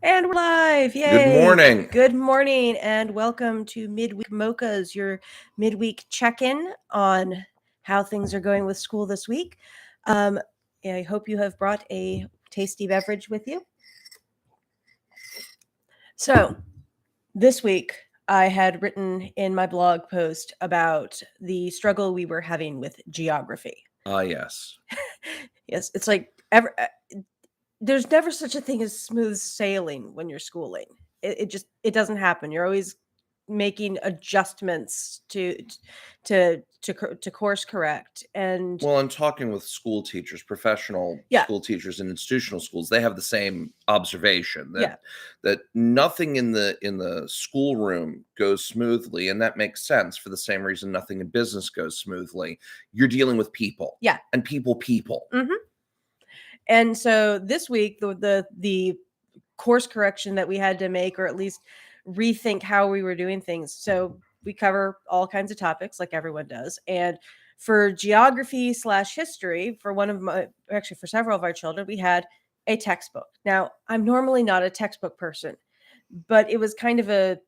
And we're live. Good Yay. morning. Good morning and welcome to Midweek Mochas, your midweek check-in on how things are going with school this week. I hope you have brought a tasty beverage with you. So, this week I had written in my blog post about the struggle we were having with geography. Yes. Yes, it's like there's never such a thing as smooth sailing when you're schooling. It doesn't happen. You're always making adjustments to course correct. And Well, I'm talking with school teachers, professional Yeah. school teachers in institutional schools. They have the same observation that Yeah. that nothing in the schoolroom goes smoothly, and that makes sense for the same reason nothing in business goes smoothly. You're dealing with people. Yeah. And people. And so this week the course correction that we had to make, or at least rethink how we were doing things. So we cover all kinds of topics like everyone does. And for geography/history, for several of our children, we had a textbook. Now, I'm normally not a textbook person, but it was kind of a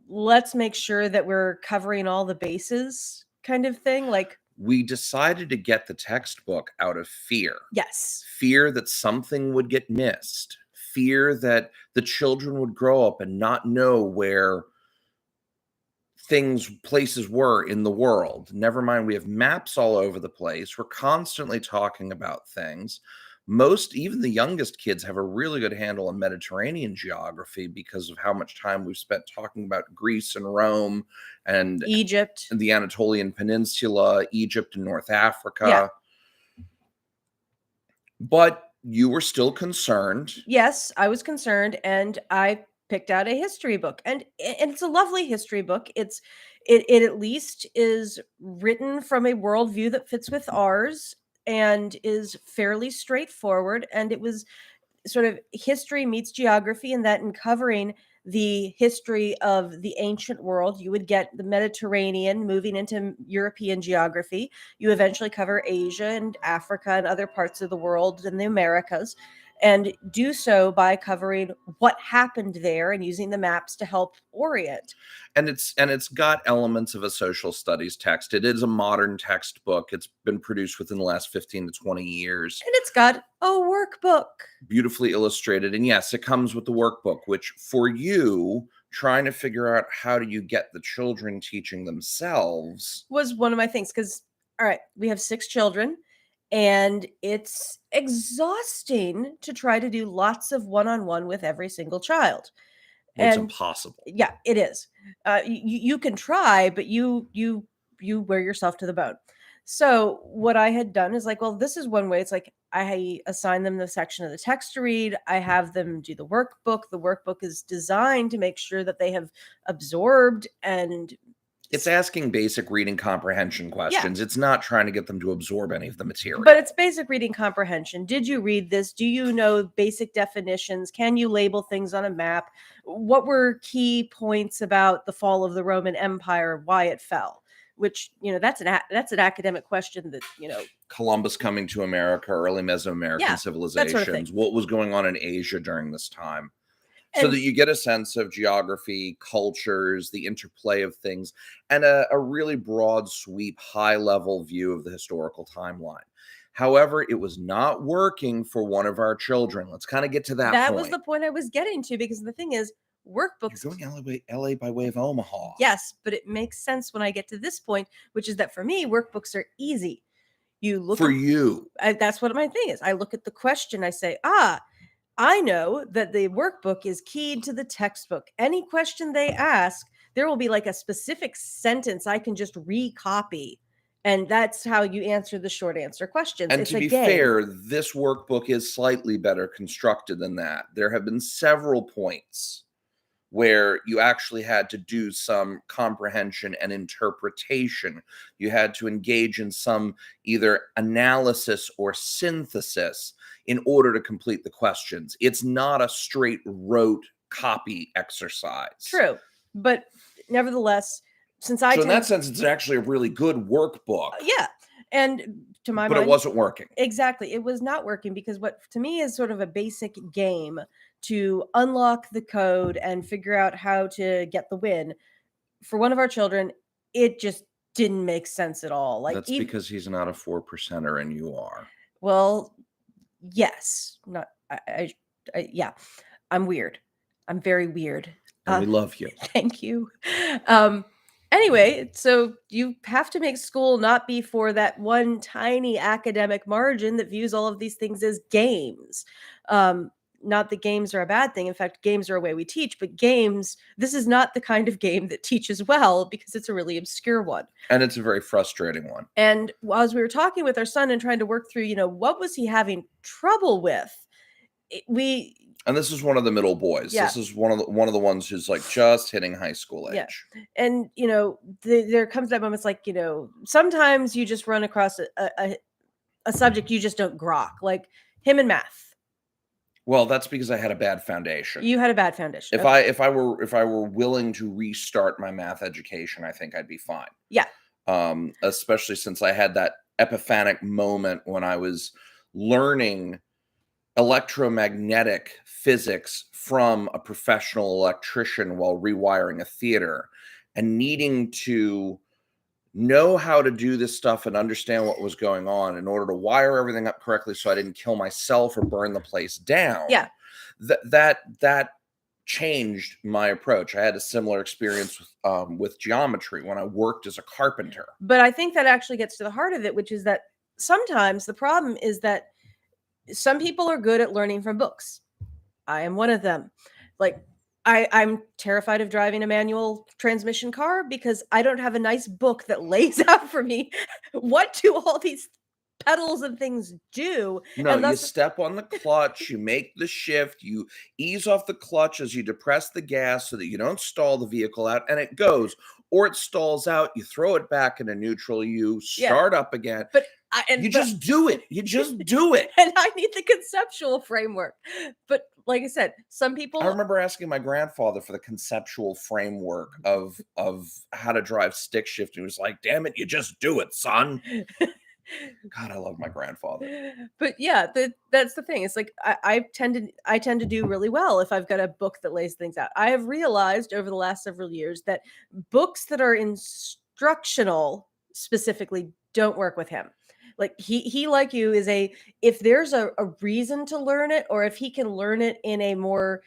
let's make sure that we're covering all the bases kind of thing. Like, We decided to get the textbook out of fear. yes. Fear that something would get missed. Fear that the children would grow up and not know where places were in the world. Never mind, we have maps all over the place. We're constantly talking about things. Even the youngest kids have a really good handle on Mediterranean geography because of how much time we've spent talking about Greece and Rome and Egypt. the Anatolian Peninsula, Egypt and North Africa. Yeah. But you were still concerned. Yes, I was concerned, and I picked out a history book, and it's a lovely history book. It at least is written from a worldview that fits with ours and is fairly straightforward. And it was sort of history meets geography, and that in covering the history of the ancient world, you would get the Mediterranean moving into European geography. You eventually cover Asia and Africa and other parts of the world and the Americas, and do so by covering what happened there and using the maps to help orient. And it's got elements of a social studies text. It is a modern textbook. It's been produced within the last 15 to 20 years. And it's got a workbook. Beautifully illustrated. And yes, it comes with the workbook, which for you, trying to figure out how do you get the children teaching themselves was one of my things. Because, all right, we have 6 children, and it's exhausting to try to do lots of one-on-one with every single child. Well, it's And impossible. yeah, it is. You can try, but you wear yourself to the bone. So what I had done is like, well, this is one way. It's like I assign them the section of the text to read. I have them do the workbook. The workbook is designed to make sure that they have absorbed, and It's asking basic reading comprehension questions. It's not trying to get them to absorb any of the material. But it's basic reading comprehension. Did you read this? Do you know basic definitions? Can you label things on a map? What were key points about the fall of the Roman Empire, why it fell? Which, that's an academic question that, Columbus coming to America, early Mesoamerican civilizations, that sort of thing. What was going on in Asia during this time. So that you get a sense of geography, cultures, the interplay of things, and a really broad sweep, high-level view of the historical timeline. However, it was not working for one of our children. Let's kind of get to that point. That was the point I was getting to, because the thing is, workbooks... You're going LA by way of Omaha. Yes, but it makes sense when I get to this point, which is that for me, workbooks are easy. You look for you. That's what my thing is. I look at the question, I say, I know that the workbook is keyed to the textbook. Any question they ask, there will be like a specific sentence I can just recopy. And that's how you answer the short answer questions. And to be fair, this workbook is slightly better constructed than that. There have been several points where you actually had to do some comprehension and interpretation. You had to engage in some either analysis or synthesis in order to complete the questions. It's not a straight rote copy exercise. True. But nevertheless, in that sense, it's actually a really good workbook. Yeah. And to my But it mind, wasn't working. exactly, it was not working, because what to me is sort of a basic game to unlock the code and figure out how to get the win, for one of our children, it just didn't make sense at all. Like, That's because he's not a 4%er and you are. well, yes, not yeah, I'm weird. I'm very weird. And we love you. Thank you. Anyway, so you have to make school not be for that one tiny academic margin that views all of these things as games. Not that games are a bad thing. In fact, games are a way we teach, but this is not the kind of game that teaches well, because it's a really obscure one. And it's a very frustrating one. And as we were talking with our son and trying to work through, what was he having trouble with? And this is one of the middle boys. Yeah. This is one of the ones who's like just hitting high school age. Yeah. And there comes that moment, it's like, sometimes you just run across a subject you just don't grok, like him in math. Well, that's because I had a bad foundation. You had a bad foundation. If I were willing to restart my math education, I think I'd be fine. Yeah. Especially since I had that epiphanic moment when I was learning electromagnetic physics from a professional electrician while rewiring a theater, and needing to know how to do this stuff and understand what was going on in order to wire everything up correctly so I didn't kill myself or burn the place down. Yeah. That changed my approach. I had a similar experience with geometry when I worked as a carpenter. But I think that actually gets to the heart of it, which is that sometimes the problem is that some people are good at learning from books. I am one of them. Like, I'm terrified of driving a manual transmission car because I don't have a nice book that lays out for me what do all these pedals and things do. No, you step on the clutch, you make the shift, you ease off the clutch as you depress the gas so that you don't stall the vehicle out, and it goes. Or it stalls out, you throw it back into neutral, you start up again. But just do it. You just do it. And I need the conceptual framework. But like I said, some people... I remember asking my grandfather for the conceptual framework of how to drive stick shift. He was like, damn it, you just do it, son. God, I love my grandfather. But yeah, that's the thing. It's like I tend to do really well if I've got a book that lays things out. I have realized over the last several years that books that are instructional specifically don't work with him. Like he like you is if there's a reason to learn it, or if he can learn it in a more,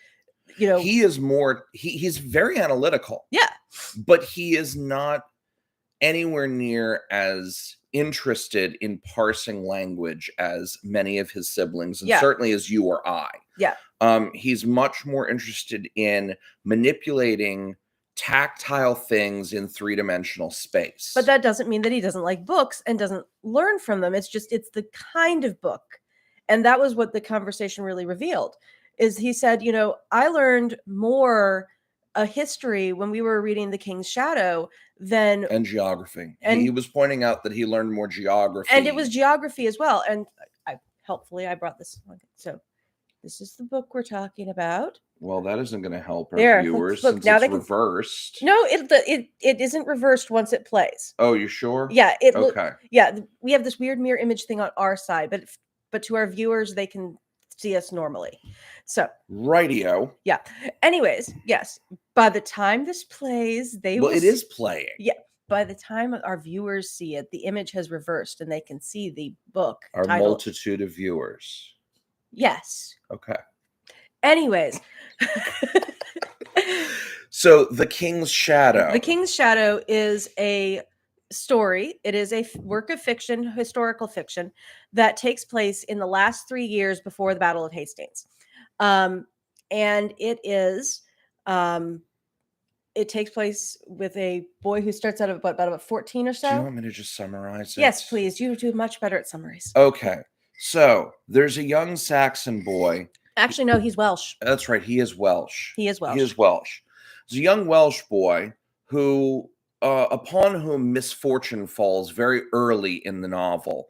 he is more, he's very analytical. Yeah. But he is not anywhere near as interested in parsing language as many of his siblings, and certainly as you or I. Yeah. He's much more interested in manipulating tactile things in three-dimensional space. But that doesn't mean that he doesn't like books and doesn't learn from them. It's the kind of book. And that was what the conversation really revealed, is he said, I learned more a history when we were reading The King's Shadow and geography. And he was pointing out that he learned more geography. And it was geography as well. And I brought this one. So this is the book we're talking about. Well, that isn't going to help our viewers since now it's reversed. No, it isn't reversed once it plays. Oh, you sure? Yeah. Okay. Yeah, we have this weird mirror image thing on our side, but to our viewers, they can see us normally. So rightio. Yeah. Anyways, yes. By the time this plays, it is playing. Yeah. By the time our viewers see it, the image has reversed and they can see the book. Our title. Multitude of viewers. Yes. Okay. Anyways. So The King's Shadow. The King's Shadow is a story. It is a work of fiction, historical fiction, that takes place in the last 3 years before the Battle of Hastings. And it is, it takes place with a boy who starts out about 14 or so. Do you want me to just summarize it? Yes, please. You do much better at summaries. Okay. So there's a young Saxon boy. Actually, no, he's Welsh. That's right. He is Welsh. He is Welsh. He is Welsh. There's a young Welsh boy who, upon whom misfortune falls very early in the novel,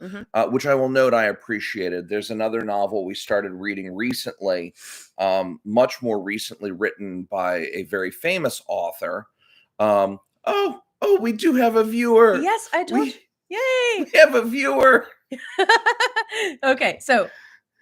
which I will note I appreciated. There's another novel we started reading recently, much more recently written by a very famous author. We do have a viewer. Yes, I told you. Yay! We have a viewer. Okay, so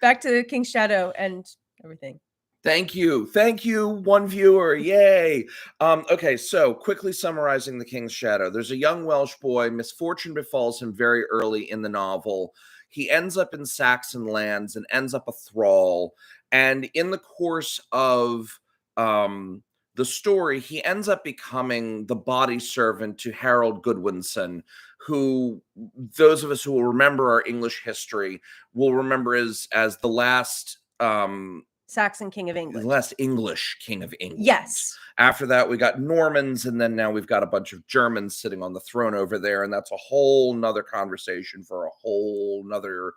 back to King's Shadow and everything. Thank you. Thank you, one viewer. Yay. Okay, so quickly summarizing The King's Shadow. There's a young Welsh boy. Misfortune befalls him very early in the novel. He ends up in Saxon lands and ends up a thrall. And in the course of the story, he ends up becoming the body servant to Harold Godwinson, who those of us who will remember our English history will remember as the last Saxon King of the England. last English king of England. Yes. After that, we got Normans, and then now we've got a bunch of Germans sitting on the throne over there, and that's a whole nother conversation for a whole nother,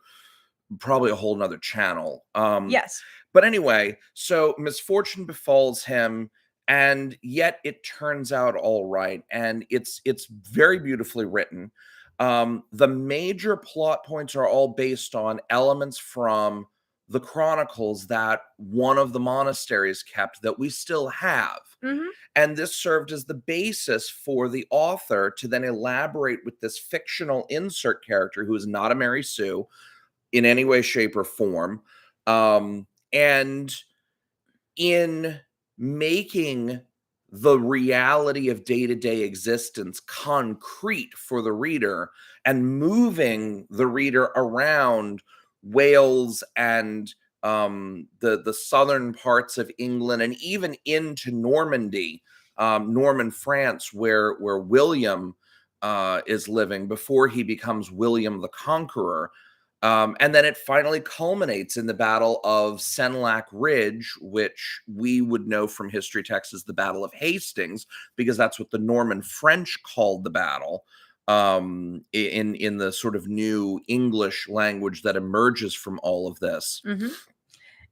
probably a whole nother channel. Yes. But anyway, so misfortune befalls him, and yet it turns out all right, and it's very beautifully written. The major plot points are all based on elements from the chronicles that one of the monasteries kept that we still have. Mm-hmm. And this served as the basis for the author to then elaborate with this fictional insert character who is not a Mary Sue in any way, shape, or form. And in making the reality of day-to-day existence concrete for the reader and moving the reader around Wales and the southern parts of England and even into Normandy, Norman France, where William is living before he becomes William the Conqueror. And then it finally culminates in the Battle of Senlac Ridge, which we would know from history texts as the Battle of Hastings, because that's what the Norman French called the battle. In the sort of new English language that emerges from all of this. Mm-hmm.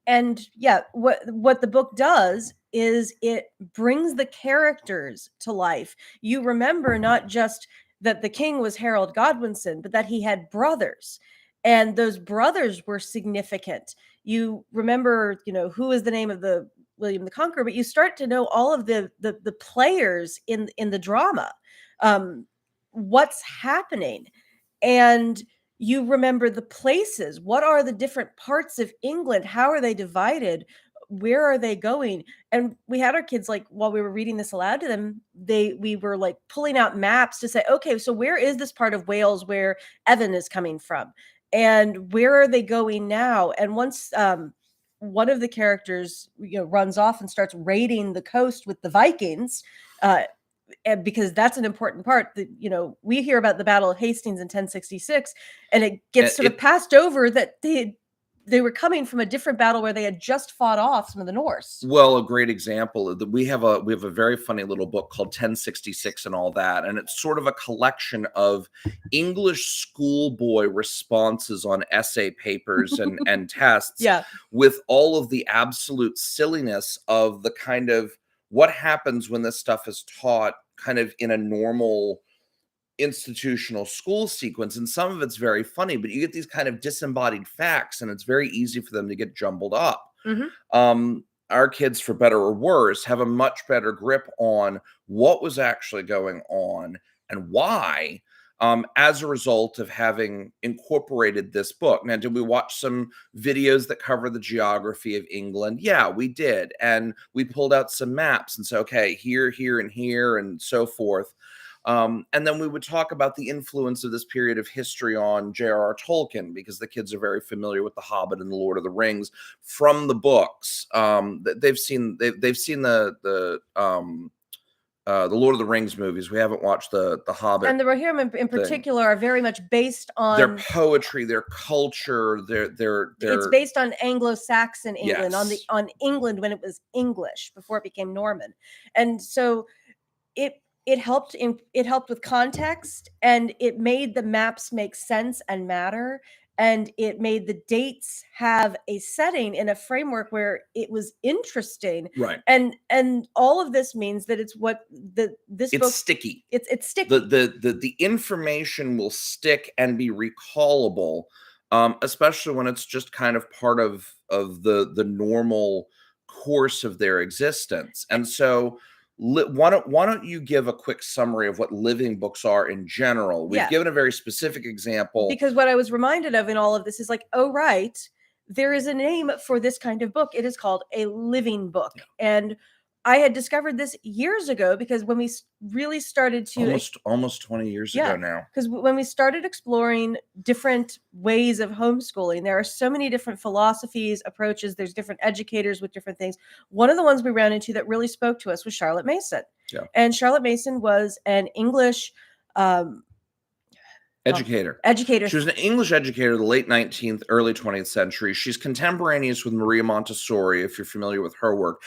And yeah, what the book does is it brings the characters to life. You remember not just that the king was Harold Godwinson, but that he had brothers, and those brothers were significant. You remember, who is the name of the William the Conqueror, but you start to know all of the players in the drama. What's happening, and you remember the places. What are the different parts of England? How are they divided? Where are they going? And we had our kids, like, while we were reading this aloud to them, we were like pulling out maps to say, okay, so where is this part of Wales where Evan is coming from? And where are they going now? And once one of the characters runs off and starts raiding the coast with the Vikings, and because that's an important part that we hear about the Battle of Hastings in 1066, and it gets sort of passed over that they were coming from a different battle where they had just fought off some of the Norse. Well, a great example of we have a very funny little book called 1066 and all that, and it's sort of a collection of English schoolboy responses on essay papers and tests, yeah, with all of the absolute silliness of the kind of what happens when this stuff is taught kind of in a normal institutional school sequence. And some of it's very funny, but you get these kind of disembodied facts and it's very easy for them to get jumbled up. Mm-hmm. Our kids, for better or worse, have a much better grip on what was actually going on and why, as a result of having incorporated this book. Now, did we watch some videos that cover the geography of England? Yeah, we did. And we pulled out some maps and said, okay, here, here, and here, and so forth. And then we would talk about the influence of this period of history on J.R.R. Tolkien, because the kids are very familiar with The Hobbit and The Lord of the Rings from the books. They've seen the Lord of the Rings movies. We haven't watched the Hobbit. And the Rohirrim in particular are very much based on their poetry, their culture, their it's based on Anglo-Saxon England, yes. on England when it was English before it became Norman. And so it helped with context, and it made the maps make sense and matter, and it made the dates have a setting in a framework where it was interesting. Right. And all of this means that it's what this book, sticky. It's sticky. The information will stick and be recallable, especially when it's just kind of part of the normal course of their existence. And so why don't you give a quick summary of what living books are in general? We've Yeah. given a very specific example. Because what I was reminded of in all of this is like, oh, right, there is a name for this kind of book. It is called a living book. Yeah. And I had discovered this years ago because when we really started to almost 20 years ago now. Because when we started exploring different ways of homeschooling, there are so many different philosophies, approaches. There's different educators with different things. One of the ones we ran into that really spoke to us was Charlotte Mason. Yeah. And Charlotte Mason was an English educator. She was an English educator of the late 19th, early 20th century. She's contemporaneous with Maria Montessori, if you're familiar with her work,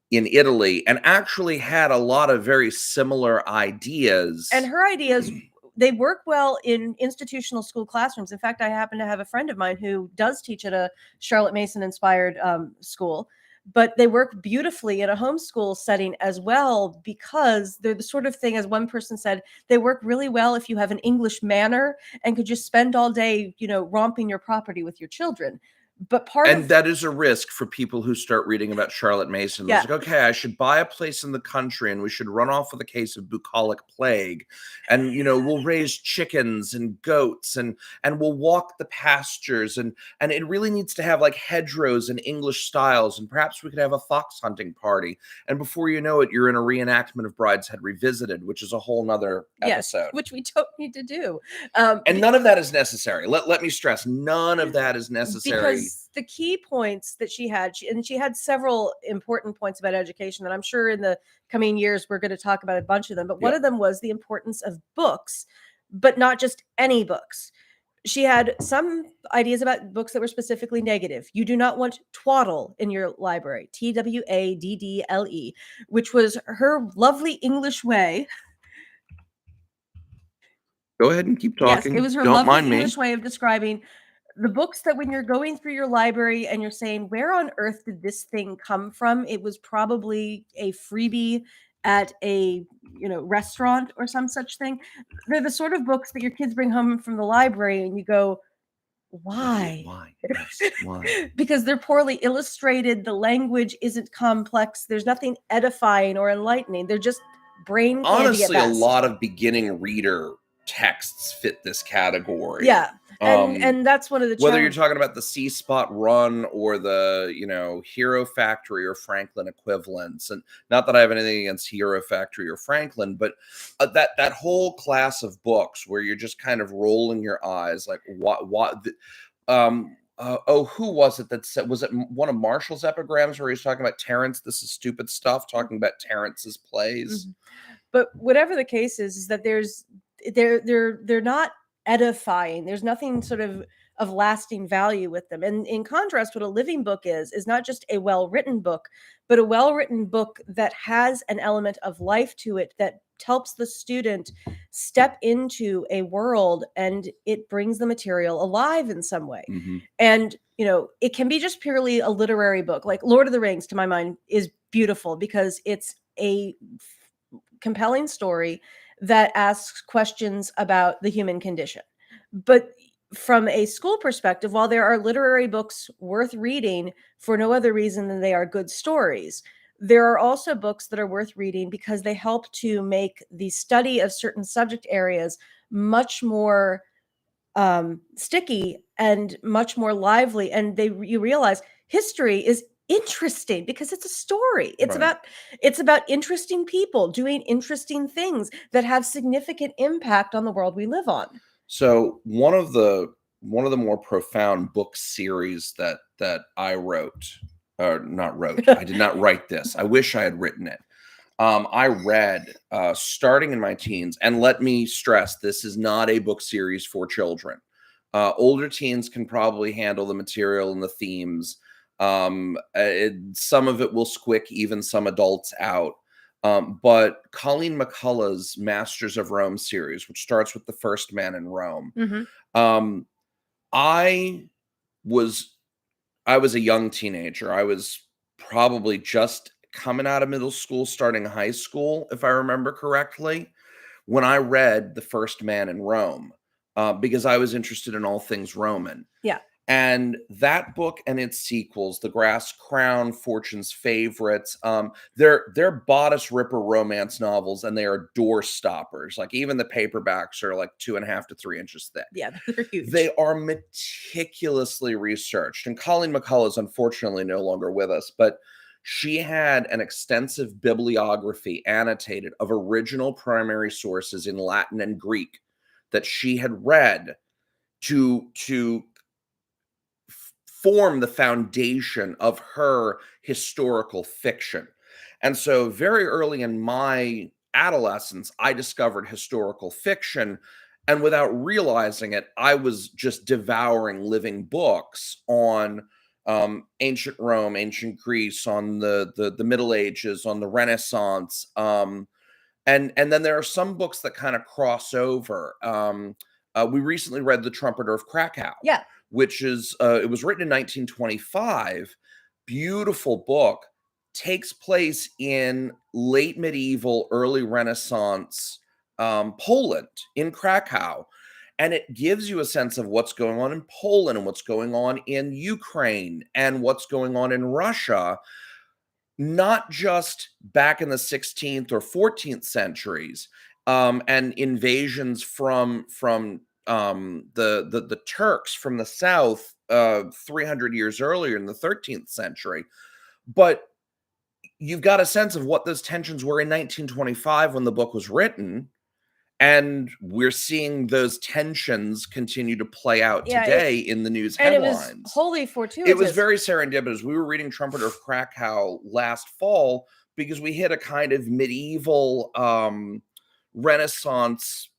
in Italy, and actually had a lot of very similar ideas. And her ideas, they work well in institutional school classrooms. In fact, I happen to have a friend of mine who does teach at a Charlotte Mason inspired school, but they work beautifully in a homeschool setting as well, because they're the sort of thing, as one person said, they work really well if you have an English manner and could just spend all day, romping your property with your children. But that is a risk for people who start reading about Charlotte Mason. Yeah. It's like, okay, I should buy a place in the country and we should run off with a case of bucolic plague. And, we'll raise chickens and goats and we'll walk the pastures. And it really needs to have like hedgerows and English styles. And perhaps we could have a fox hunting party. And before you know it, you're in a reenactment of Brideshead Revisited, which is a whole nother episode. Which we don't need to do. And none of that is necessary. Let me stress, none of that is necessary. Because the key points that she had, she had several important points about education that I'm sure in the coming years we're going to talk about a bunch of them. But one of them was the importance of books, but not just any books. She had some ideas about books that were specifically negative. You do not want twaddle in your library, TWADDLE, which was her lovely English way. Go ahead and keep talking. Yes, it was her lovely English way of describing the books that when you're going through your library and you're saying, where on earth did this thing come from? It was probably a freebie at a restaurant or some such thing. They're the sort of books that your kids bring home from the library and you go, why? Yes, why? Because they're poorly illustrated. The language isn't complex. There's nothing edifying or enlightening. They're just brain candy. Honestly, a lot of beginning reader texts fit this category. Yeah. And that's one of the whether you're talking about the C Spot Run or the Hero Factory or Franklin equivalents, and not that I have anything against Hero Factory or Franklin, but that whole class of books where you're just kind of rolling your eyes like what who was it that said, was it one of Marshall's epigrams where he's talking about Terrence, this is stupid stuff, talking about Terrence's plays? Mm-hmm. But whatever the case is that they're not edifying. There's nothing sort of lasting value with them. And in contrast, what a living book is not just a well-written book, but a well-written book that has an element of life to it that helps the student step into a world and it brings the material alive in some way. Mm-hmm. And, it can be just purely a literary book. Like Lord of the Rings, to my mind, is beautiful because it's a compelling story that asks questions about the human condition. But from a school perspective, while there are literary books worth reading for no other reason than they are good stories, there are also books that are worth reading because they help to make the study of certain subject areas much more sticky and much more lively. And you realize history is interesting because it's a story. It's about interesting people doing interesting things that have significant impact on the world we live on. So one of the more profound book series that I wrote, or not wrote, I did not write this. I wish I had written it. I read starting in my teens, and let me stress, this is not a book series for children. Older teens can probably handle the material and the themes. Some of it will squick even some adults out. But Colleen McCullough's Masters of Rome series, which starts with the first man in Rome. Mm-hmm. I was a young teenager. I was probably just coming out of middle school, starting high school, if I remember correctly, when I read The First Man in Rome, because I was interested in all things Roman. Yeah. And that book and its sequels, The Grass Crown, Fortune's Favorites, they're bodice ripper romance novels, and they are door stoppers. Like, even the paperbacks are like 2.5 to 3 inches thick. Yeah, they're huge. They are meticulously researched. And Colleen McCullough is unfortunately no longer with us, but she had an extensive bibliography annotated of original primary sources in Latin and Greek that she had read to form the foundation of her historical fiction. And so very early in my adolescence, I discovered historical fiction. And without realizing it, I was just devouring living books on ancient Rome, ancient Greece, on the Middle Ages, on the Renaissance. And then there are some books that kind of cross over. We recently read The Trumpeter of Krakow, Yeah. which is it was written in 1925. Beautiful book. Takes place in late medieval, early Renaissance Poland, in Krakow. And it gives you a sense of what's going on in Poland and what's going on in Ukraine and what's going on in Russia, not just back in the 16th or 14th centuries, and invasions from the Turks from the south 300 years earlier in the 13th century, but you've got a sense of what those tensions were in 1925 when the book was written, and we're seeing those tensions continue to play out Yeah, today in the news and it headlines. was wholly It was fortuitous. very serendipitous. We were reading Trumpeter of Krakow last fall because we hit a kind of medieval Renaissance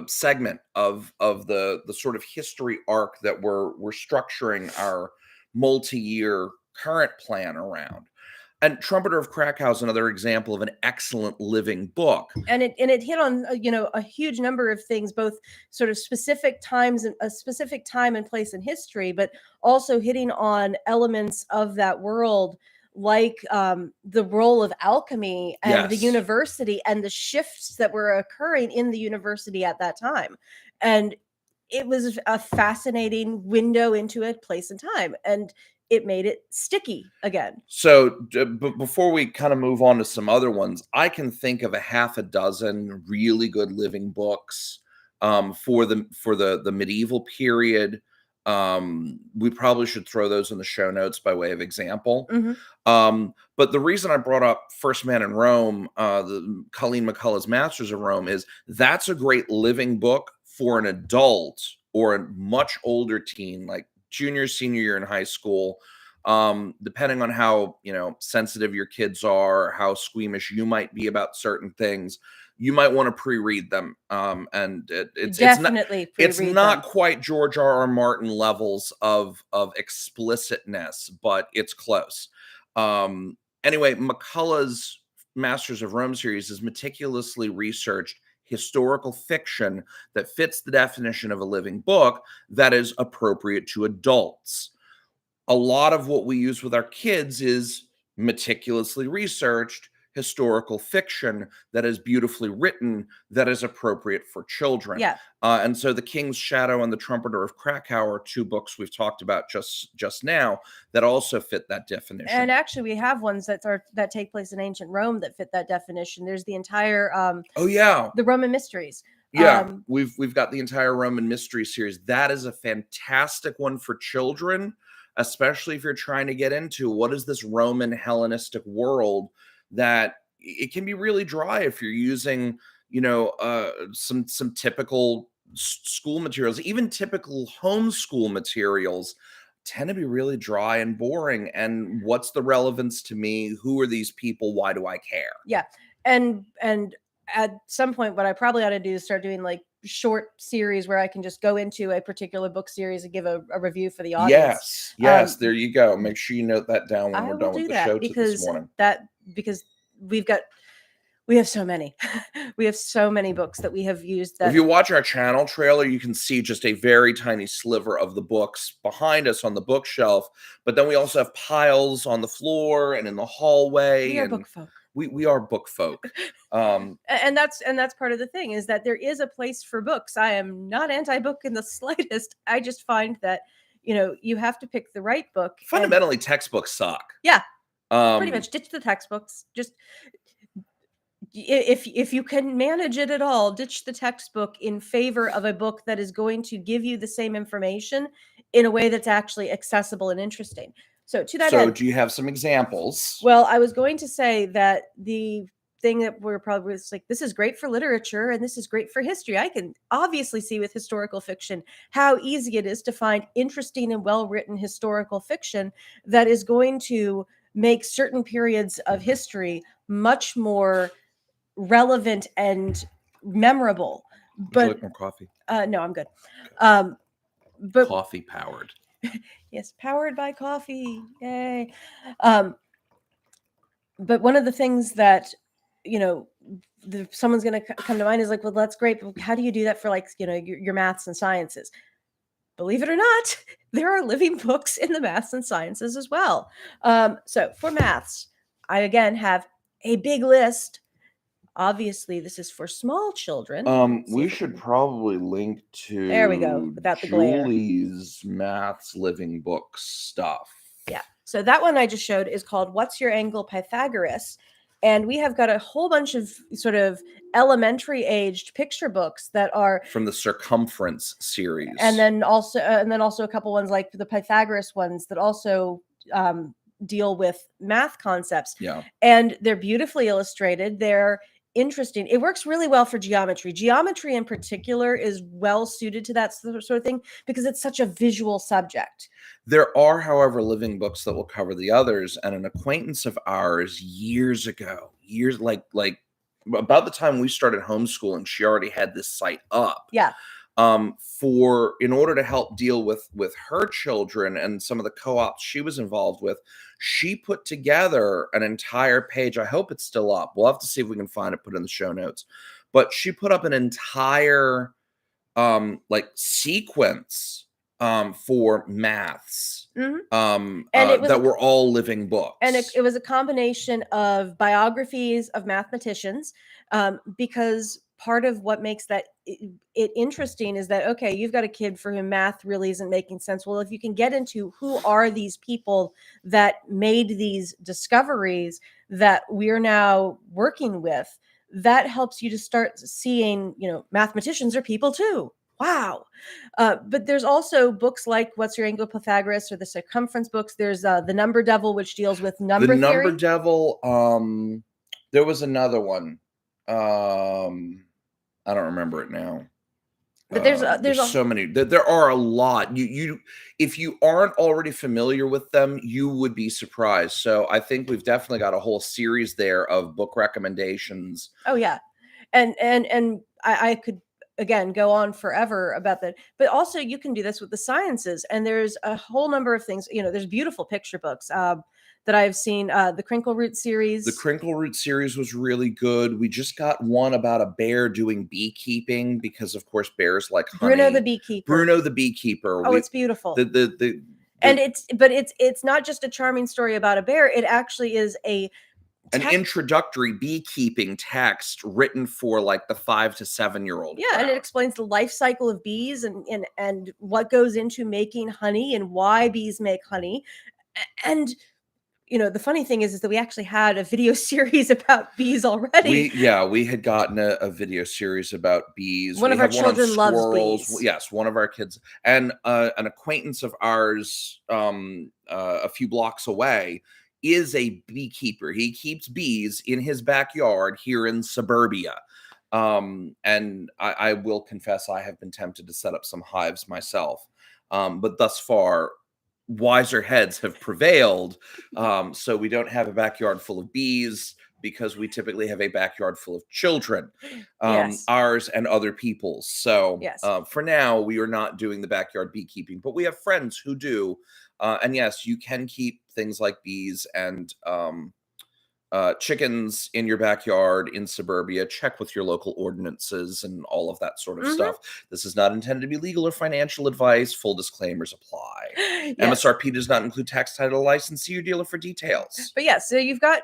segment of the sort of history arc that we're structuring our multi-year current plan around. And Trumpeter of Krakow is another example of an excellent living book. And it hit on a huge number of things, both sort of specific times and a specific time and place in history, but also hitting on elements of that world, like the role of alchemy and the Yes. university and the shifts that were occurring in the university at that time. And it was a fascinating window into a place and time, and it made it sticky again. So, but before we kind of move on to some other ones, I can think of a half a dozen really good living books for the medieval period. We probably should throw those in the show notes by way of example. But the reason I brought up First Man in Rome, the Colleen McCullough's Masters of Rome, is that's a great living book for an adult or a much older teen, like junior, senior year in high school, depending on how sensitive your kids are, how squeamish you might be about certain things. You might want to pre-read them, and it's Definitely it's pre-read not them. quite George R.R. Martin levels of explicitness, but it's close. Anyway, McCullough's Masters of Rome series is meticulously researched historical fiction that fits the definition of a living book that is appropriate to adults. A lot of what we use with our kids is meticulously researched historical fiction that is beautifully written, that is appropriate for children. Yeah. And so The King's Shadow and The Trumpeter of Krakow are two books we've talked about just now that also fit that definition. And actually, we have ones that take place in ancient Rome that fit that definition. There's the entire oh yeah, the Roman mysteries. Yeah, we've got the entire Roman mystery series. That is a fantastic one for children, especially if you're trying to get into what is this Roman Hellenistic world that it can be really dry if you're using, some typical school materials, even typical homeschool materials tend to be really dry and boring. And what's the relevance to me? Who are these people? Why do I care? Yeah. And at some point, what I probably ought to do is start doing like short series where I can just go into a particular book series and give a review for the audience. Yes, there you go. Make sure you note that down when I we're will done do with the that show because this morning. because we have so many. We have so many books that we have used that If you watch our channel trailer, you can see just a very tiny sliver of the books behind us on the bookshelf. But then we also have piles on the floor and in the hallway. we are and book folk. We are book folk. And that's part of the thing, is that there is a place for books. I am not anti-book in the slightest. I just find that you have to pick the right book. Fundamentally, textbooks suck. Yeah, pretty much ditch the textbooks. Just if you can manage it at all, ditch the textbook in favor of a book that is going to give you the same information in a way that's actually accessible and interesting. So to that end, do you have some examples? Well, I was going to say that the thing that we're probably like, this is great for literature and this is great for history. I can obviously see with historical fiction how easy it is to find interesting and well-written historical fiction that is going to make certain periods of history much more relevant and memorable. Would you like more coffee? No, I'm good. But coffee powered. Yes, powered by coffee. Yay. But one of the things that, someone's going to come to mind is like, well, that's great. But how do you do that for like, your maths and sciences? Believe it or not, there are living books in the maths and sciences as well. So for maths, I again have a big list. Obviously, this is for small children. We should probably link to there we go, without the glare. Julie's maths living books stuff. Yeah. So that one I just showed is called What's Your Angle, Pythagoras? And we have got a whole bunch of sort of elementary aged picture books that are from the Circumference series. And then also a couple ones like the Pythagoras ones that also deal with math concepts. Yeah. And they're beautifully illustrated. They're interesting. It works really well for geometry. Geometry in particular is well suited to that sort of thing because it's such a visual subject. There are, however, living books that will cover the others. And an acquaintance of ours years ago, like about the time we started homeschooling, she already had this site up. Yeah. In order to help deal with her children and some of the co-ops she was involved with, she put together an entire page. I hope it's still up. We'll have to see if we can find it, put it in the show notes. But she put up an entire sequence for maths that were all living books. And it was a combination of biographies of mathematicians because part of what makes that it interesting is that, okay, you've got a kid for whom math really isn't making sense. Well, if you can get into who are these people that made these discoveries that we're now working with, that helps you to start seeing, mathematicians are people too. Wow. But there's also books like What's Your Angle, Pythagoras, or the Circumference books. There's The Number Devil, which deals with number theory. The Number Devil, there was another one. I don't remember it now. But there's so many. There are a lot. You if you aren't already familiar with them, you would be surprised. So I think we've definitely got a whole series there of book recommendations. Oh yeah, and I could again go on forever about that. But also you can do this with the sciences, and there's a whole number of things. There's beautiful picture books that I've seen. The Crinkle Root series. The Crinkle Root series was really good. We just got one about a bear doing beekeeping because, of course, bears like honey. Bruno the Beekeeper. Oh, it's beautiful. And it's not just a charming story about a bear. It actually is an introductory beekeeping text written for like the 5 to 7 year old. Yeah, and it explains the life cycle of bees and what goes into making honey and why bees make honey. And the funny thing is that we actually had a video series about bees already. We had gotten a video series about bees. One of our children loves bees. Yes, one of our kids. And an acquaintance of ours a few blocks away is a beekeeper. He keeps bees in his backyard here in suburbia. And I will confess I have been tempted to set up some hives myself. But thus far, wiser heads have prevailed. So we don't have a backyard full of bees because we typically have a backyard full of children, yes. Ours and other people's. So yes. For now, we are not doing the backyard beekeeping, but we have friends who do. And yes, you can keep things like bees and chickens in your backyard in suburbia. Check with your local ordinances and all of that sort of stuff. This is not intended to be legal or financial advice. Full disclaimers apply. Yes. MSRP does not include tax title license. See your dealer for details. But yeah, so you've got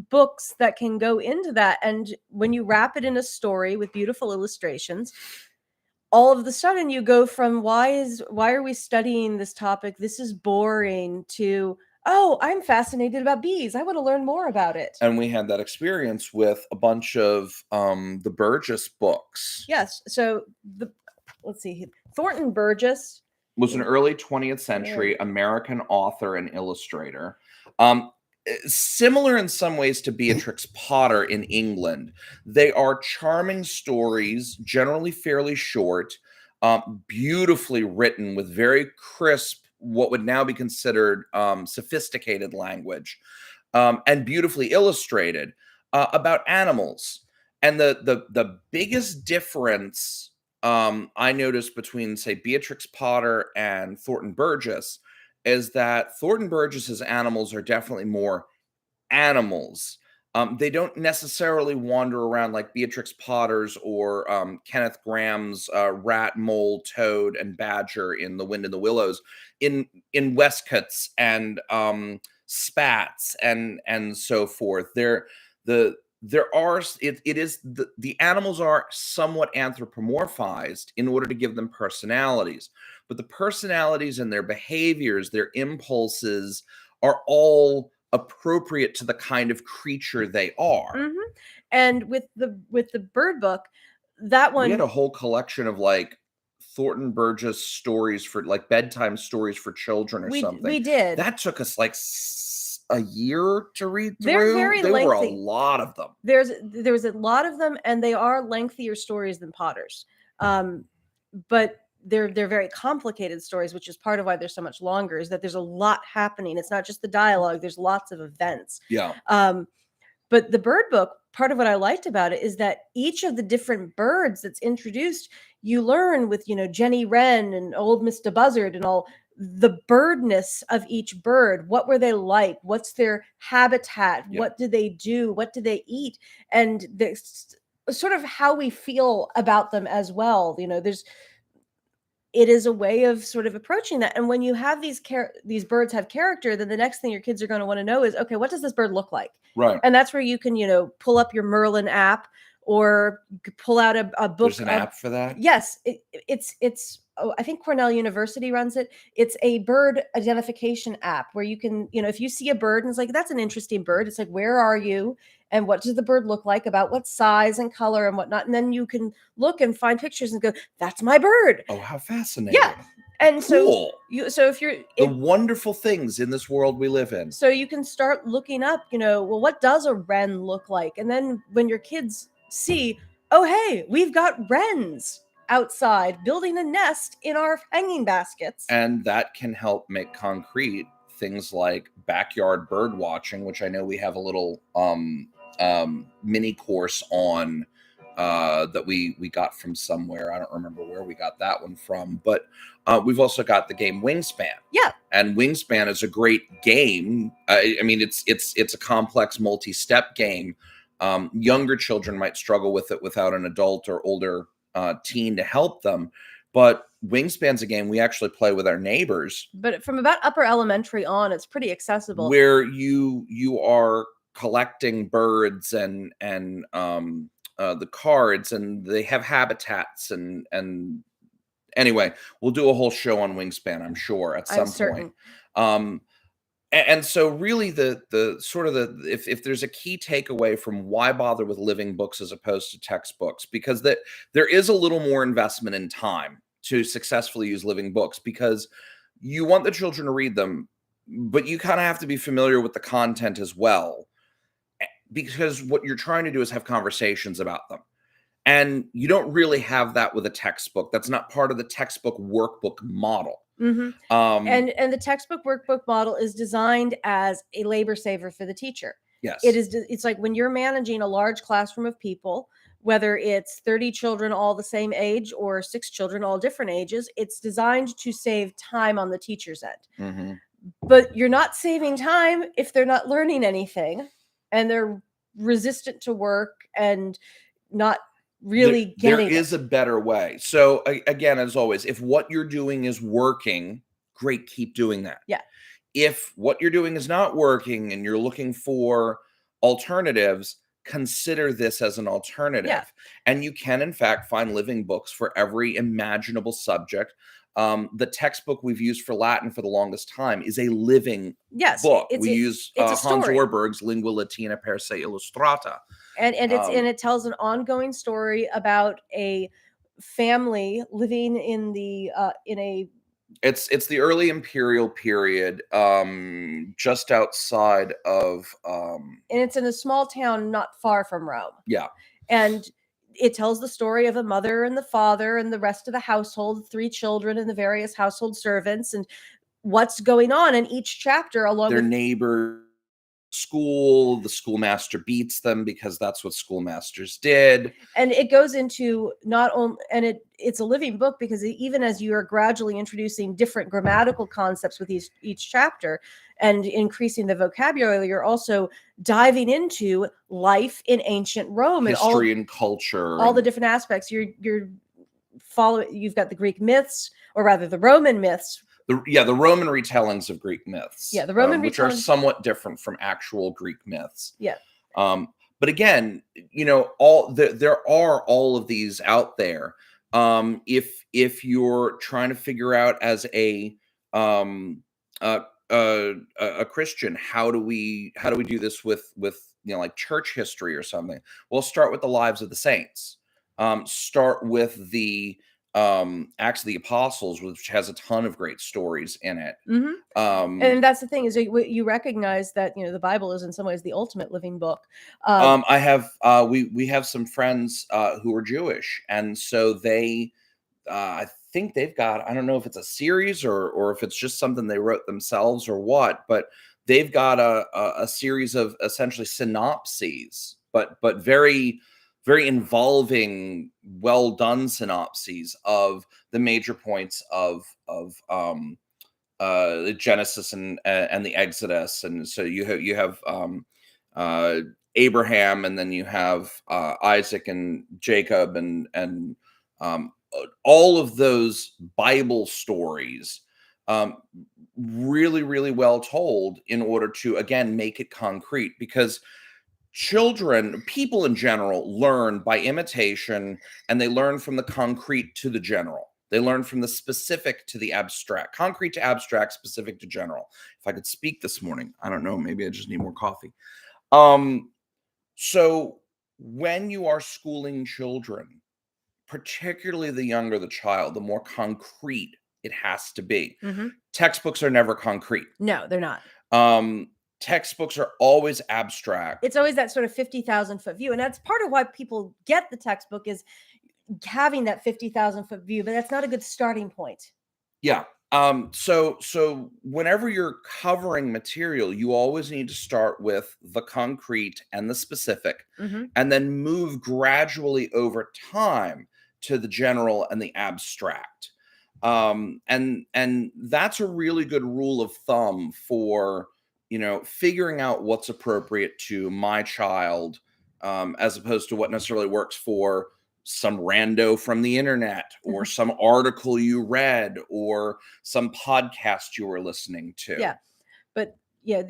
books that can go into that, and when you wrap it in a story with beautiful illustrations, all of the sudden you go from why are we studying this topic? This is boring to, oh, I'm fascinated about bees. I want to learn more about it. And we had that experience with a bunch of the Burgess books. Yes. So let's see. Thornton Burgess Was an early 20th century American author and illustrator. Similar in some ways to Beatrix Potter in England. They are charming stories, generally fairly short, beautifully written with very crisp, what would now be considered sophisticated language, and beautifully illustrated about animals. And the biggest difference I noticed between, say, Beatrix Potter and Thornton Burgess is that Thornton Burgess's animals are definitely more animals. They don't necessarily wander around like Beatrix Potter's or Kenneth Graham's rat, mole, toad, and badger in The Wind in the Willows, in waistcoats and spats and so forth. The animals are somewhat anthropomorphized in order to give them personalities, but the personalities and their behaviors, their impulses are all appropriate to the kind of creature they are. Mm-hmm. And with the bird book, that one, we had a whole collection of like Thornton Burgess stories for like bedtime stories for children or something. We did. That took us like a year to read through. They're very lengthy. There were a lot of them. There was a lot of them, and they are lengthier stories than Potter's. But they're very complicated stories, which is part of why they're so much longer, is that there's a lot happening. It's not just the dialogue, there's lots of events. Yeah. But the bird book, part of what I liked about it is that each of the different birds that's introduced, you learn with, Jenny Wren and old Mr. Buzzard and all the birdness of each bird. What were they like? What's their habitat? Yeah. What do they do? What do they eat? And this sort of how we feel about them as well. It is a way of sort of approaching that. And when you have these birds have character, then the next thing your kids are going to want to know is, okay, what does this bird look like? Right. And that's where you can, pull up your Merlin app or pull out a book. There's an app for that? Yes. It's I think Cornell University runs it. It's a bird identification app where you can, if you see a bird and it's like, that's an interesting bird. It's like, where are you? And what does the bird look like, about what size and color and whatnot. And then you can look and find pictures and go, that's my bird. Oh, how fascinating. Yeah. And cool. So if you're the wonderful things in this world we live in. So you can start looking up, well, what does a wren look like? And then when your kids see, oh, hey, we've got wrens outside building a nest in our hanging baskets. And that can help make concrete things like backyard bird watching, which I know we have a little mini course on that we got from somewhere. I don't remember where we got that one from, but we've also got the game Wingspan. Yeah. And Wingspan is a great game. I mean, it's a complex multi-step game. Younger children might struggle with it without an adult or older teen to help them. But Wingspan's a game we actually play with our neighbors. But from about upper elementary on, it's pretty accessible. Where you are collecting birds and the cards, and they have habitats and anyway, we'll do a whole show on Wingspan, I'm sure, at some point. And so really the sort of if there's a key takeaway from why bother with living books as opposed to textbooks, because there is a little more investment in time to successfully use living books, because you want the children to read them, but you kind of have to be familiar with the content as well, because what you're trying to do is have conversations about them. And you don't really have that with a textbook. That's not part of the textbook workbook model. Mm-hmm. And the textbook workbook model is designed as a labor saver for the teacher. Yes. It's like when you're managing a large classroom of people, whether it's 30 children all the same age or 6 children all different ages, it's designed to save time on the teacher's end. Mm-hmm. But you're not saving time if they're not learning anything and they're resistant to work and not really getting there is a better way. So again, as always, if what you're doing is working, great, keep doing that. Yeah. If what you're doing is not working and you're looking for alternatives, consider this as an alternative. Yeah. And you can, in fact, find living books for every imaginable subject. The textbook we've used for Latin for the longest time is a living Yes, book. it's We use it's a Hans story. Orberg's Lingua Latina per se illustrata. And it tells an ongoing story about a family living in a It's the early imperial period, just outside of and it's in a small town not far from Rome. yeah. And it tells the story of a mother and the father and the rest of the household, 3 children and the various household servants, and what's going on in each chapter along Their with neighbor school, the schoolmaster beats them because that's what schoolmasters did. and it goes into not only and it's a living book because even as you are gradually introducing different grammatical concepts with each chapter and increasing the vocabulary, you're also diving into life in ancient Rome and History and culture. all the different aspects. You're following. You've got the Greek myths, or rather the Roman myths. The Roman retellings of Greek myths. Yeah, the Roman which are retellings. somewhat different from actual Greek myths. Yeah. But again, there are all of these out there. If you're trying to figure out as a Christian, how do we do this with like church history or something? Well, start with the lives of the saints. Start with the Acts of the Apostles, which has a ton of great stories in it. Mm-hmm. And that's the thing is you recognize that the Bible is in some ways the ultimate living book. I have we have some friends who are Jewish, and so they I think they've got, I don't know if it's a series or if it's just something they wrote themselves or what, but they've got a series of essentially synopses, but very very involving, well done synopses of the major points of the Genesis and the Exodus. And so you have Abraham, and then you have Isaac and Jacob, and all of those Bible stories, really, really well told in order to, again, make it concrete, because people in general learn by imitation, and they learn from the concrete to the general. They learn from the specific to the abstract, concrete to abstract, specific to general. If I could speak this morning, I don't know, maybe I just need more coffee. So when you are schooling children, particularly the younger the child, the more concrete it has to be. Mm-hmm. Textbooks are never concrete. No, they're not. Textbooks are always abstract. It's always that sort of 50,000-foot view. And that's part of why people get the textbook, is having that 50,000-foot view, but that's not a good starting point. Yeah. So whenever you're covering material, you always need to start with the concrete and the specific, Mm-hmm. and then move gradually over time to the general and the abstract. And that's a really good rule of thumb for figuring out what's appropriate to my child, as opposed to what necessarily works for some rando from the internet, or some article you read, or some podcast you were listening to. Yeah. But yeah,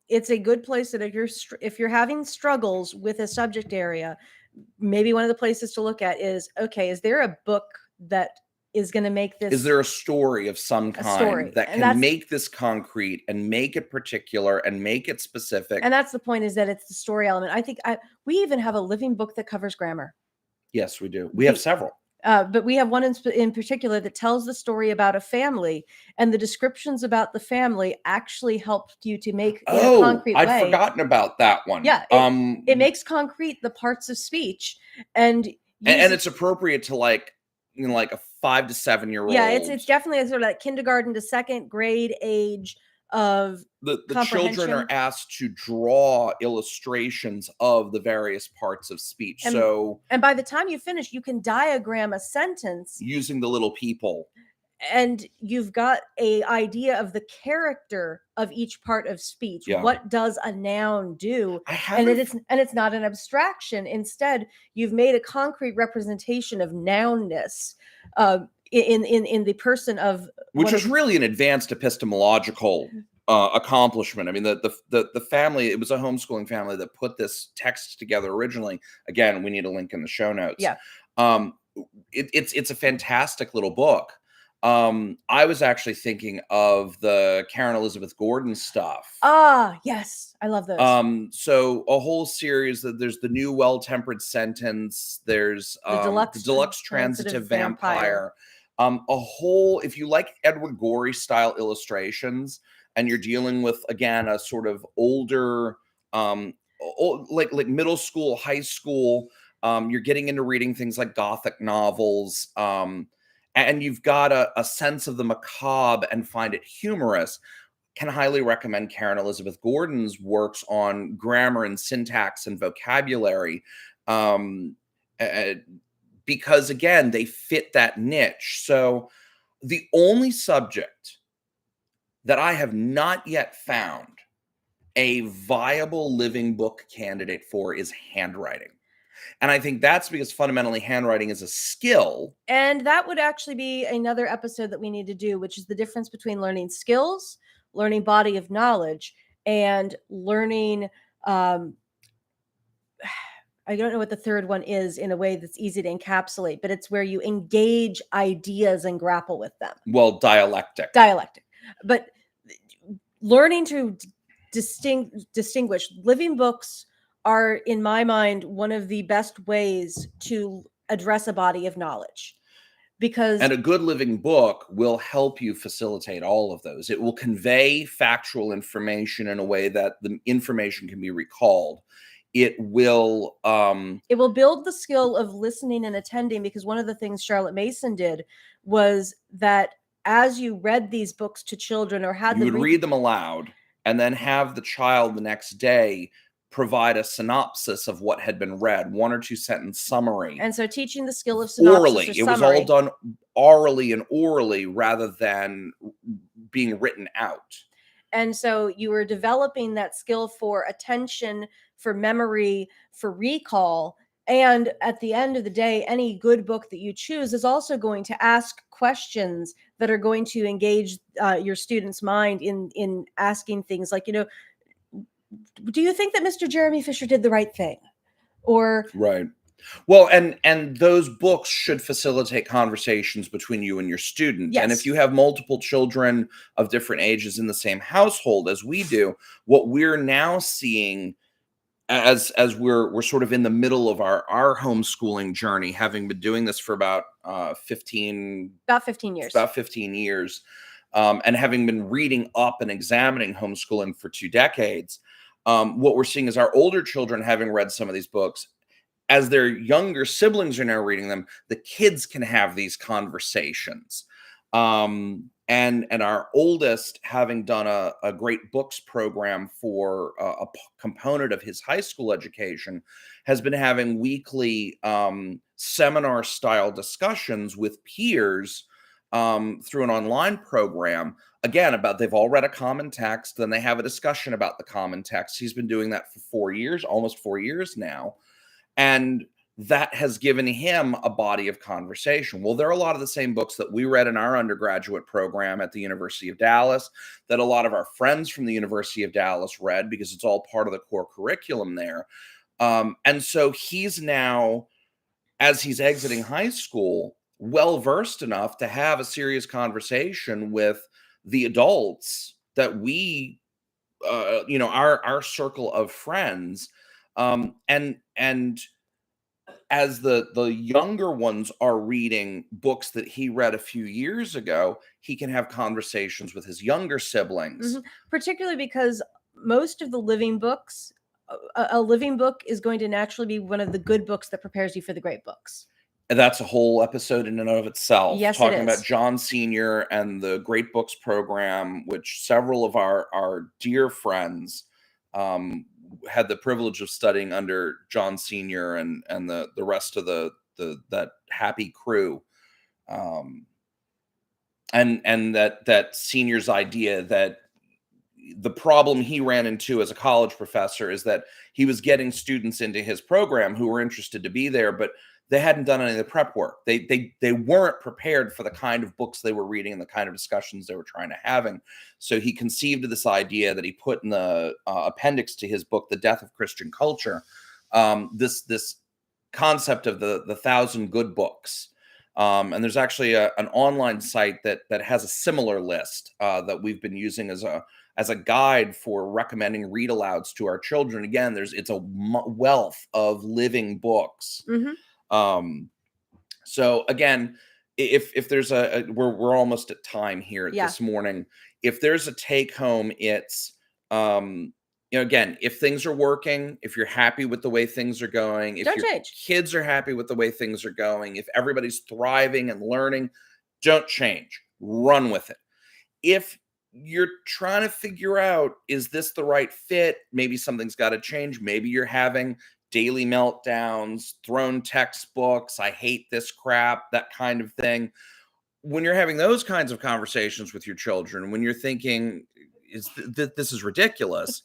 it's a good place that if you're having struggles with a subject area, maybe one of the places to look at is, okay, is there a book that is going to make this? Is there a story of some kind that can make this concrete and make it particular and make it specific? And that's the point, is that it's the story element. I think we even have a living book that covers grammar. Yes, we do. We have several. But we have one in particular that tells the story about a family, and the descriptions about the family actually helped you to make in a concrete way. I'd forgotten about that one. Yeah, it makes concrete the parts of speech, and it's appropriate to like a 5 to 7 year old. Yeah, it's definitely a sort of like kindergarten to second grade age of the children are asked to draw illustrations of the various parts of speech. And by the time you finish, you can diagram a sentence using the little people, and you've got a idea of the character of each part of speech. Yeah. What does a noun do? And it's not an abstraction. Instead, you've made a concrete representation of nounness in the person of, which is really an advanced epistemological accomplishment. I mean, the family, it was a homeschooling family that put this text together originally. Again, we need a link in the show notes. Yeah. It's a fantastic little book. I was actually thinking of the Karen Elizabeth Gordon stuff. Ah, yes, I love those. So a whole series that there's the new well-tempered sentence, there's The deluxe transitive vampire. If you like Edward Gorey style illustrations and you're dealing with, again, a sort of older, like middle school, high school, you're getting into reading things like Gothic novels, and you've got a sense of the macabre and find it humorous, can highly recommend Karen Elizabeth Gordon's works on grammar and syntax and vocabulary, because, again, they fit that niche. So the only subject that I have not yet found a viable living book candidate for is handwriting. And I think that's because fundamentally handwriting is a skill. And that would actually be another episode that we need to do, which is the difference between learning skills, learning body of knowledge, and learning, I don't know what the third one is in a way that's easy to encapsulate, but it's where you engage ideas and grapple with them. Well, dialectic. But learning to distinguish living books are, in my mind, one of the best ways to address a body of knowledge. And a good living book will help you facilitate all of those. It will convey factual information in a way that the information can be recalled. It will build the skill of listening and attending, because one of the things Charlotte Mason did was that as you read these books to children or had you them would read them aloud and then have the child the next day provide a synopsis of what had been read, 1 or 2 sentence summary. And so teaching the skill of synopsis orally. Or it was all done orally rather than being written out. And so you were developing that skill for attention, for memory, for recall. And at the end of the day, any good book that you choose is also going to ask questions that are going to engage your student's mind in asking things like, do you think that Mr. Jeremy Fisher did the right thing? Or right. Well, and those books should facilitate conversations between you and your student. Yes. And if you have multiple children of different ages in the same household, as we do, what we're now seeing as we're sort of in the middle of our homeschooling journey, having been doing this for about 15 years, and having been reading up and examining homeschooling for 2 decades, what we're seeing is our older children, having read some of these books, as their younger siblings are now reading them, the kids can have these conversations. And our oldest, having done a great books program for a component of his high school education, has been having weekly seminar style discussions with peers through an online program. Again, they've all read a common text, then they have a discussion about the common text. He's been doing that for 4 years, almost 4 years now. And that has given him a body of conversation. Well, there are a lot of the same books that we read in our undergraduate program at the University of Dallas that a lot of our friends from the University of Dallas read, because it's all part of the core curriculum there. And so he's now, as he's exiting high school, well-versed enough to have a serious conversation with the adults that we, our circle of friends. And as the younger ones are reading books that he read a few years ago, he can have conversations with his younger siblings. Mm-hmm. Particularly because most of the living books, a living book is going to naturally be one of the good books that prepares you for the great books. And that's a whole episode in and of itself. Yes, talking about John Sr. and the Great Books program, which several of our dear friends had the privilege of studying under John Sr. and the rest of that happy crew. And that Senior's idea that the problem he ran into as a college professor is that he was getting students into his program who were interested to be there, but they hadn't done any of the prep work. They weren't prepared for the kind of books they were reading and the kind of discussions they were trying to having. So he conceived of this idea that he put in the appendix to his book, The Death of Christian Culture, this concept of the 1,000 good books. And there's actually an online site that has a similar list that we've been using as a guide for recommending read alouds to our children. Again, it's a wealth of living books. So again, if there's we're almost at time here this morning. If there's a take home, it's again, if things are working, if you're happy with the way things are going, if your kids are happy with the way things are going, if everybody's thriving and learning, don't change. Run with it. If you're trying to figure out, is this the right fit? Maybe something's got to change. Maybe you're having daily meltdowns, thrown textbooks, I hate this crap, that kind of thing. When you're having those kinds of conversations with your children, when you're thinking, this is ridiculous,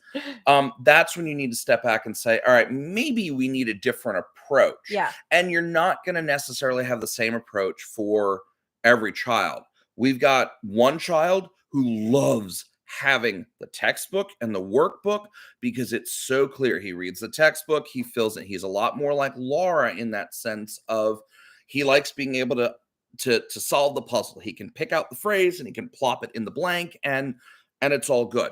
that's when you need to step back and say, all right, maybe we need a different approach. And you're not going to necessarily have the same approach for every child. We've got one child who loves having the textbook and the workbook because it's so clear. He reads the textbook, he fills it. He's a lot more like Laura in that sense of he likes being able to solve the puzzle. He can pick out the phrase and he can plop it in the blank, and it's all good.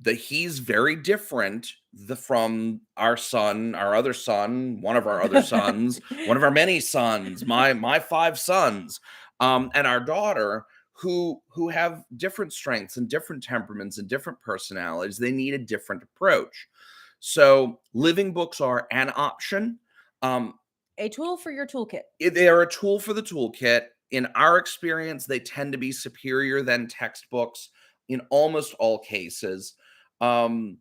He's very different from our son, our other son, one of our other sons, one of our many sons, my 5 sons, and our daughter, who have different strengths and different temperaments and different personalities. They need a different approach. So living books are an option. A tool for your toolkit. They are a tool for the toolkit. In our experience, they tend to be superior than textbooks in almost all cases. And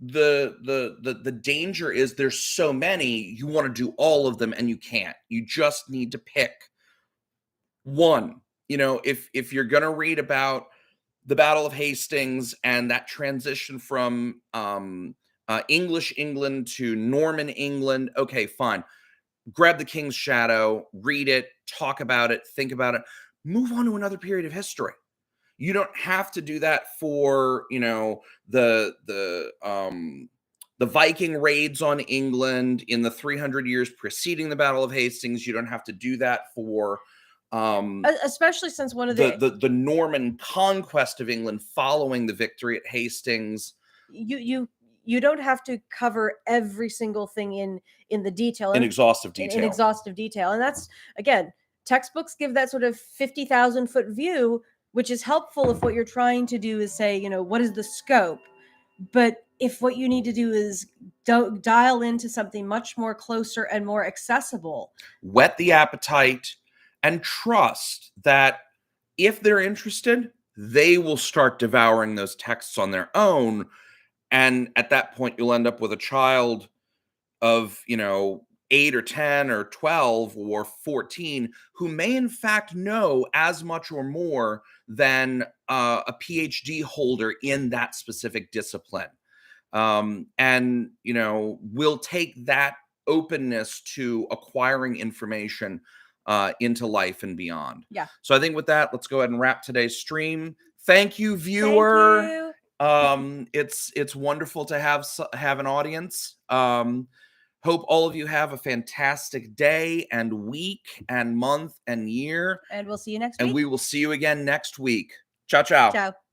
the danger is there's so many, you want to do all of them and you can't. You just need to pick one. If you're going to read about the Battle of Hastings and that transition from English England to Norman England, okay, fine. Grab the King's Shadow, read it, talk about it, think about it, move on to another period of history. You don't have to do that for, the Viking raids on England in the 300 years preceding the Battle of Hastings. You don't have to do that for especially since one of the Norman conquest of England following the victory at Hastings. You don't have to cover every single thing in the detail, in exhaustive detail. And that's, again, textbooks give that sort of 50,000 foot view, which is helpful if what you're trying to do is say, what is the scope? But if what you need to do is dial into something much more closer and more accessible, whet the appetite and trust that if they're interested, they will start devouring those texts on their own. And at that point, you'll end up with a child of, 8 or 10 or 12 or 14 who may in fact know as much or more than a PhD holder in that specific discipline. And, we'll take that openness to acquiring information into life and beyond. So I think with that, let's go ahead and wrap today's stream. Thank you, viewer. Thank you. It's wonderful to have an audience. Hope all of you have a fantastic day and week and month and year. And we'll see you next week. And we will see you again next week. Ciao, ciao. Ciao.